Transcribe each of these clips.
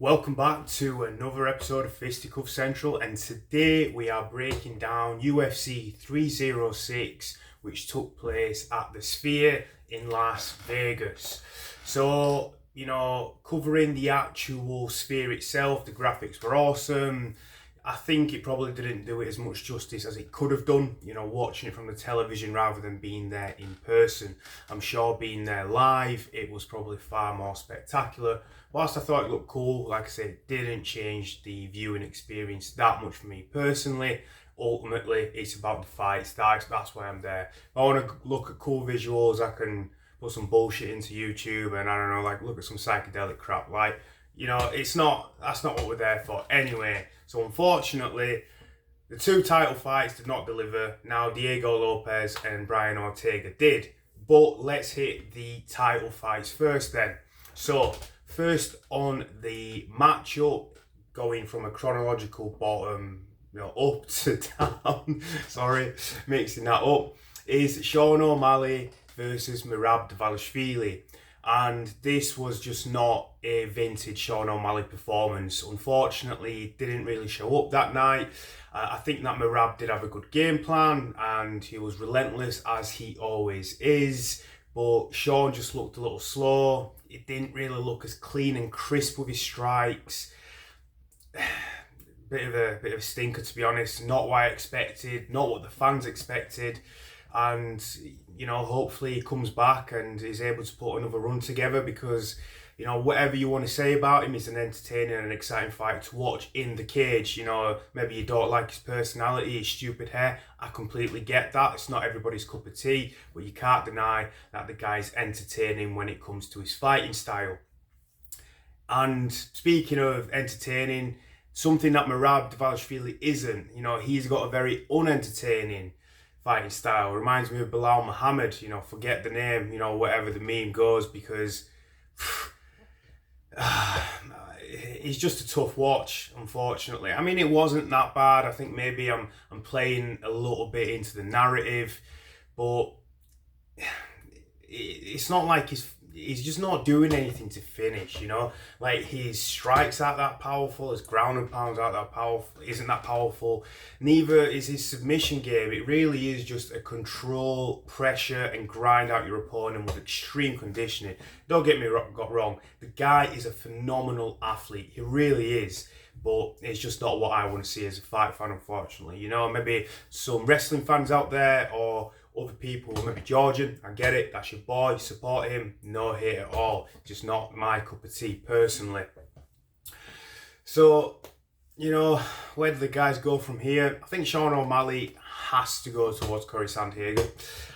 Welcome back to another episode of Fisticuff Central, and today we are breaking down UFC 306, which took place at the Sphere in Las Vegas. So, covering the actual Sphere itself, the graphics were awesome. I think it probably didn't do it as much justice as it could have done, watching it from the television rather than being there in person. I'm sure being there live, it was probably far more spectacular. Whilst I thought it looked cool, like I said, it didn't change the viewing experience that much for me personally. Ultimately, it's about the fights. That's why I'm there. If I want to look at cool visuals, I can put some bullshit into YouTube and look at some psychedelic crap. That's not what we're there for anyway. So unfortunately, the two title fights did not deliver. Now Diego Lopez and Brian Ortega did. But let's hit the title fights first then. So first on the matchup, going from a chronological bottom, up to down, sorry, mixing that up, is Sean O'Malley versus Merab Dvalishvili. And this was just not a vintage Sean O'Malley performance. Unfortunately, he didn't really show up that night. I think that Merab did have a good game plan and he was relentless as he always is. But Sean just looked a little slow. It didn't really look as clean and crisp with his strikes. Bit of a stinker, to be honest. Not what I expected, not what the fans expected. And hopefully he comes back and is able to put another run together, because whatever you want to say about him, he's an entertaining and exciting fight to watch in the cage. Maybe you don't like his personality, his stupid hair. I completely get that. It's not everybody's cup of tea, but you can't deny that the guy's entertaining when it comes to his fighting style. And speaking of entertaining, something that Merab Dvalishvili isn't. He's got a very unentertaining fighting style. Reminds me of Bilal Muhammad. Forget the name, whatever the meme goes, because it's just a tough watch, unfortunately. I mean, it wasn't that bad. I think maybe I'm playing a little bit into the narrative, but it's not like he's just not doing anything to finish, Like, his strikes aren't that powerful, his ground and pounds isn't that powerful. Neither is his submission game. It really is just a control, pressure, and grind out your opponent with extreme conditioning. Don't get me wrong, the guy is a phenomenal athlete. He really is. But it's just not what I want to see as a fight fan, unfortunately. Maybe some wrestling fans out there or other people, maybe Georgian, I get it, that's your boy, support him, no hate at all, just not my cup of tea personally. So, where do the guys go from here? I think Sean O'Malley has to go towards Corey Sandhagen.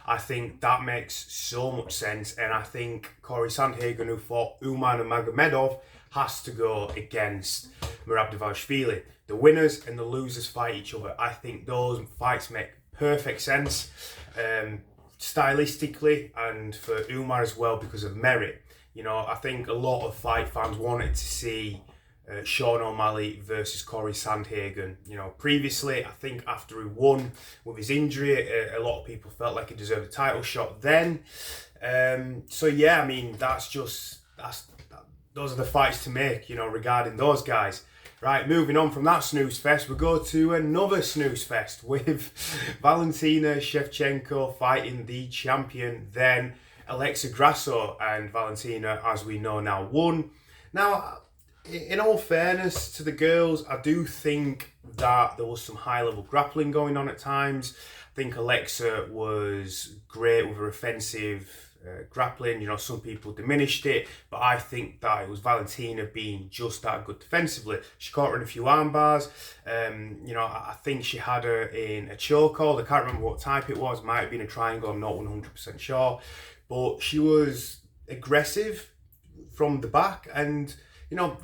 I think that makes so much sense, and I think Corey Sandhagen, who fought Umar Nurmagomedov, has to go against Merab Dvalishvili. The winners and the losers fight each other. I think those fights make perfect sense, stylistically, and for Umar as well because of merit. I think a lot of fight fans wanted to see Sean O'Malley versus Corey Sandhagen. Previously, I think after he won with his injury, a lot of people felt like he deserved a title shot then. So yeah, I mean, those are the fights to make, regarding those guys. Right, moving on from that snooze fest, we go to another snooze fest with Valentina Shevchenko fighting the champion, then Alexa Grasso, and Valentina, as we know now, won. Now, in all fairness to the girls, I do think that there was some high-level grappling going on at times. I think Alexa was great with her offensive grappling. Some people diminished it, but I think that it was Valentina being just that good defensively. She caught her in a few arm bars. I think she had her in a chokehold. I can't remember what type it was. Might have been a triangle. I'm not 100% sure, but she was aggressive from the back, and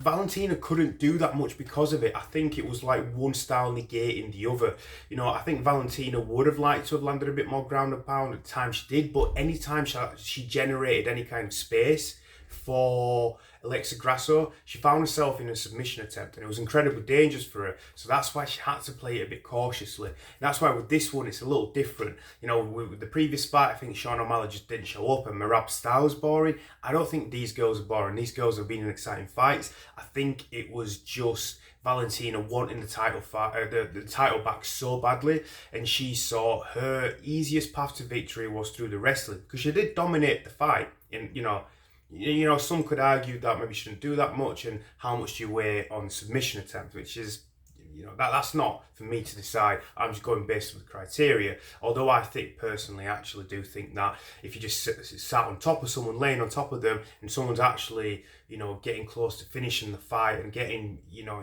Valentina couldn't do that much because of it. I think it was like one style negating the other. I think Valentina would have liked to have landed a bit more ground and pound at times she did, but anytime she generated any kind of space for Alexa Grasso, she found herself in a submission attempt and it was incredibly dangerous for her. So that's why she had to play it a bit cautiously. And that's why with this one, it's a little different. You know, with the previous fight, I think Sean O'Malley just didn't show up and Merab's style was boring. I don't think these girls are boring. These girls have been in exciting fights. I think it was just Valentina wanting the title fight, the title back so badly, and she saw her easiest path to victory was through the wrestling, because she did dominate the fight. And you know, some could argue that maybe she shouldn't do that much, and how much do you weigh on submission attempts, which is, you know, that's not for me to decide. I'm just going based on the criteria. Although I think personally, I actually do think that if you just sat on top of someone, laying on top of them, and someone's actually, you know, getting close to finishing the fight and getting, you know,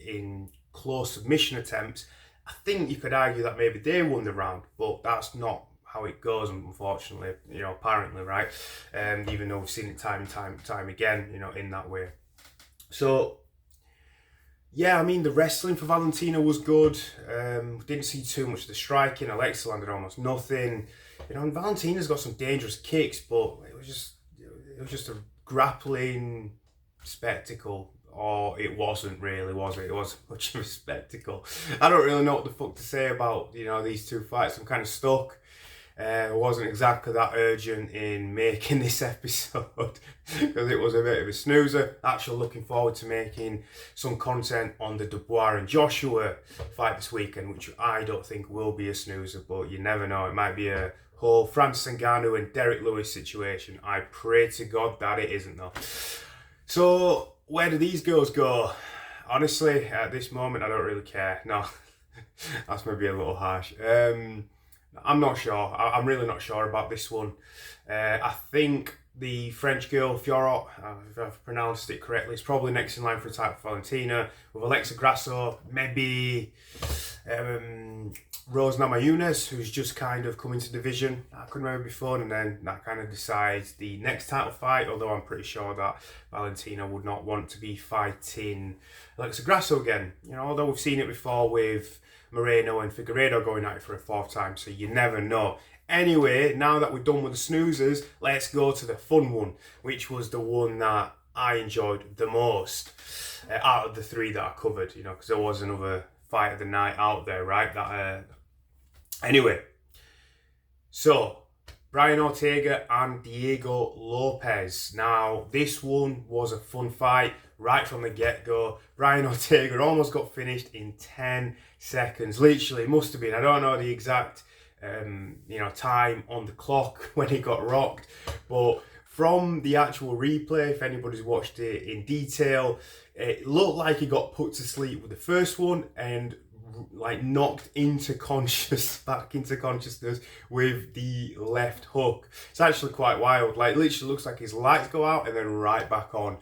in close submission attempts, I think you could argue that maybe they won the round, but that's not how it goes, unfortunately, you know, apparently, right? Even though we've seen it time and time again, you know, in that way. So, yeah, I mean, the wrestling for Valentina was good. Didn't see too much of the striking. Alexa landed almost nothing. You know, and Valentina's got some dangerous kicks, but it was just a grappling spectacle. Or it wasn't really, was it? It wasn't much of a spectacle. I don't really know what the fuck to say about, you know, these two fights. I'm kind of stuck. I wasn't exactly that urgent in making this episode because it was a bit of a snoozer. Actually looking forward to making some content on the Dubois and Joshua fight this weekend, which I don't think will be a snoozer, but you never know. It might be a whole Francis Ngannou and Derek Lewis situation. I pray to God that it isn't though. So, where do these girls go? Honestly, at this moment, I don't really care. No, that's maybe a little harsh. I'm not sure. I'm really not sure about this one. I think the French girl, Fiorot, if I've pronounced it correctly, is probably next in line for a title for Valentina. With Alexa Grasso, maybe Rose Namajunas, who's just kind of come into division. That could maybe be fun, and then that kind of decides the next title fight, although I'm pretty sure that Valentina would not want to be fighting Alexa Grasso again. You know, although we've seen it before with Moreno and Figueiredo going at it for a fourth time, so you never know. Anyway, now that we're done with the snoozers, let's go to the fun one, which was the one that I enjoyed the most out of the three that I covered, you know, because there was another fight of the night out there, right? Anyway, so Brian Ortega and Diego Lopez. Now, this one was a fun fight right from the get-go. Brian Ortega almost got finished in 10 seconds. Literally, must have been. I don't know the exact time on the clock when he got rocked, but from the actual replay, if anybody's watched it in detail, it looked like he got put to sleep with the first one and like knocked back into consciousness with the left hook. It's actually quite wild. Like, literally looks like his lights go out and then right back on.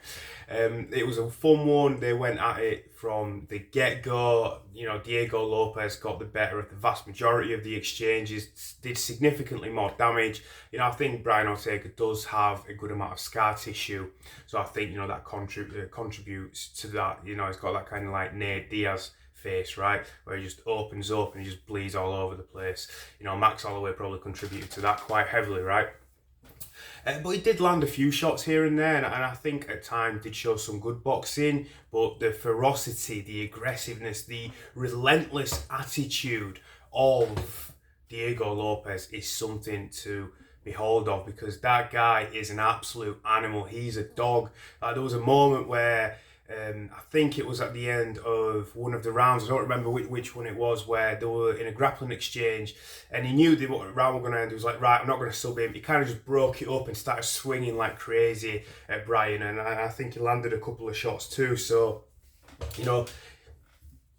It was a fun one. They went at it from the get-go. You know, Diego Lopez got the better of the vast majority of the exchanges, did significantly more damage. You know, I think Brian Ortega does have a good amount of scar tissue, so I think, you know, that contributes to that. You know, he's got that kind of like Nate Diaz face, right, where he just opens up and he just bleeds all over the place. You know, Max Holloway probably contributed to that quite heavily, right? But he did land a few shots here and there, and I think at times did show some good boxing, but the ferocity, the aggressiveness, the relentless attitude of Diego Lopez is something to behold of, because that guy is an absolute animal. He's a dog. There was a moment where I think it was at the end of one of the rounds, I don't remember which one it was, where they were in a grappling exchange and he knew the round were going to end. He was like, right, I'm not going to sub him. He kind of just broke it up and started swinging like crazy at Brian, and I think he landed a couple of shots too. So, you know,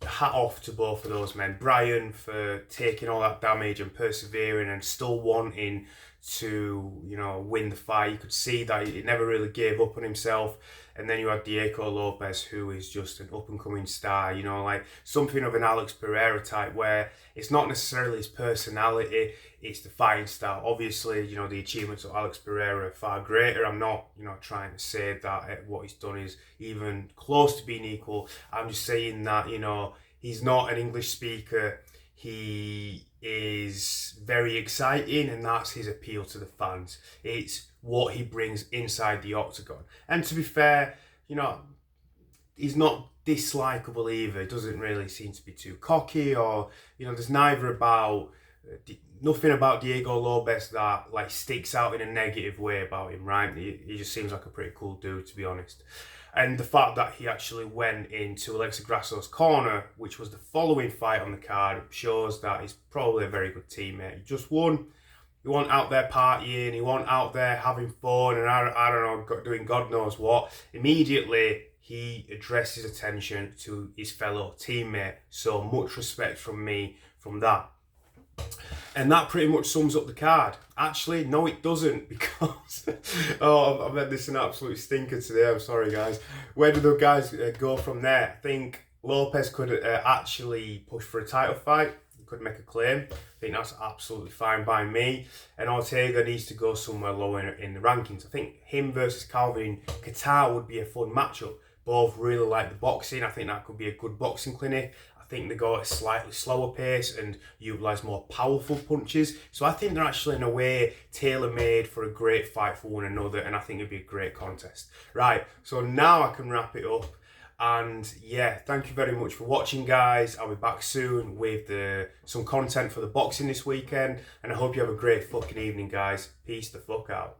hat off to both of those men. Brian for taking all that damage and persevering and still wanting to, you know, win the fight. You could see that he never really gave up on himself. And then you had Diego Lopez, who is just an up-and-coming star, you know, like something of an Alex Pereira type, where it's not necessarily his personality, it's the fighting style. Obviously, you know, the achievements of Alex Pereira are far greater. I'm not, you know, trying to say that what he's done is even close to being equal. I'm just saying that, you know, he's not an English speaker. He is very exciting, and that's his appeal to the fans. It's what he brings inside the octagon. And to be fair, you know, he's not dislikable either. He doesn't really seem to be too cocky, or, you know, there's nothing about Diego Lopes that like sticks out in a negative way about him, right? He just seems like a pretty cool dude, to be honest. And the fact that he actually went into Alexa Grasso's corner, which was the following fight on the card, shows that he's probably a very good teammate. He just won. He wasn't out there partying, he wasn't out there having fun and I don't know, doing God knows what. Immediately, he addressed his attention to his fellow teammate. So much respect from me from that. And that pretty much sums up the card. Actually, no, it doesn't, because I've had this an absolute stinker today. I'm sorry, guys. Where do the guys go from there? I think Lopez could actually push for a title fight. He could make a claim. I think that's absolutely fine by me. And Ortega needs to go somewhere lower in the rankings. I think him versus Calvin Kattar would be a fun matchup. Both really like the boxing. I think that could be a good boxing clinic. I think they go at a slightly slower pace and utilise more powerful punches. So I think they're actually in a way tailor-made for a great fight for one another, and I think it'd be a great contest. Right, so now I can wrap it up. And yeah, thank you very much for watching, guys. I'll be back soon with some content for the boxing this weekend, and I hope you have a great fucking evening, guys. Peace the fuck out.